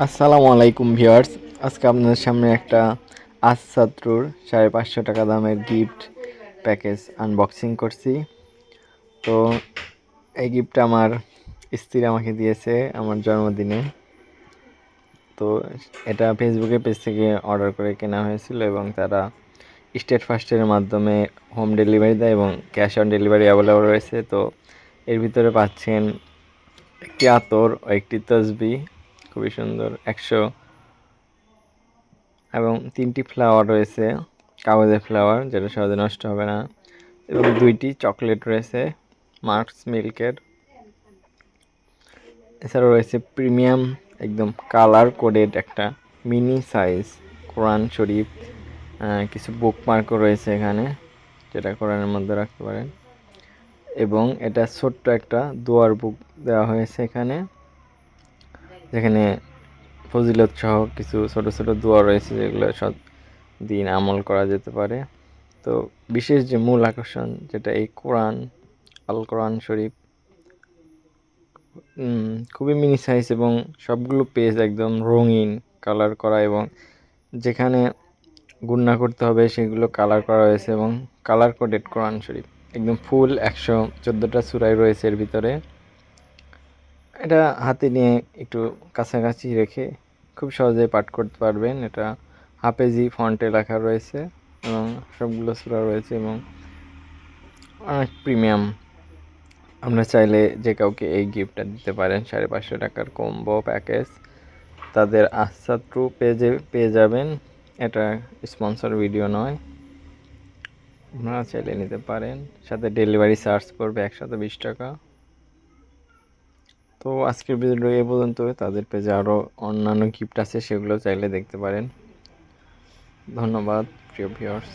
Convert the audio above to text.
আসসালামু আলাইকুম ভিউয়ার্স। আজকে আপনাদের সামনে একটা আস-সাত্রুর 550 টাকা দামের গিফট প্যাকেজ আনবক্সিং করছি। তো এই গিফটটা আমার স্ত্রী আমাকে দিয়েছে আমার জন্মদিনে। তো এটা ফেসবুকের পেজ থেকে অর্ডার করে কেনা হয়েছিল এবং তারা স্টেট ফার্স্টের মাধ্যমে হোম ডেলিভারি দেয় এবং ক্যাশ অন ডেলিভারি অ্যাভেলেবল রয়েছে। তো এর ভিতরে পাচ্ছেন একটি আতর ও একটি তসবি, খুবই সুন্দর 100 এবং 3টি ফ্লাওয়ার রয়েছে, কাগজের ফ্লাওয়ার যেটা সহজে নষ্ট হবে না, এবং 2টি চকলেট রয়েছে মার্কস মিল্কের। এছাড়াও রয়েছে প্রিমিয়াম একদম কালার কোডেড একটা মিনি সাইজ কোরআন শরীফ, কিছু বুকমার্কও রয়েছে এখানে যেটা কোরআনের মধ্যে রাখতে পারেন, এবং এটা ছোট্ট একটা দোয়ার বুক দেওয়া হয়েছে এখানে, যেখানে ফজিলত সহ কিছু ছোট ছোট দোয়া রয়েছে যেগুলো সব দিন আমল করা যেতে পারে। তো বিশেষ যে মূল আকর্ষণ যেটা এই কোরআন, আল কোরআন শরীফ, খুবই মিনি সাইজ এবং সবগুলো পেজ একদম রঙিন কালার করা, এবং যেখানে গুণনা করতে হবে সেগুলো কালার করা হয়েছে, এবং কালার কোডেড কোরআন শরীফ একদম ফুল 114টা সূরায় রয়েছে এর ভিতরে। এটা হাতে নিয়ে একটু কাছাকাছি রেখে খুব সহজে পাঠ করতে পারবেন। এটা হাফেজি ফন্টে লেখা রয়েছে এবং সবগুলো সূরা রয়েছে এবং অনেক প্রিমিয়াম। আমরা চাইলে যে কাউকে এই গিফটটা দিতে পারেন। 550 টাকার কম্বো প্যাকেজ তাদের আস-সাত্রু পেজে পেয়ে যাবেন। এটা স্পন্সর ভিডিও নয়, আপনারা চাইলে নিতে পারেন। সাথে ডেলিভারি চার্জ পড়বে 120 টাকা। তো আজকের ভিডিও এ পর্যন্ত। তাদের পেজে আরও অন্যান্য গিফট আছে, সেগুলো চাইলে দেখতে পারেন। ধন্যবাদ প্রিয় ভিউয়ার্স।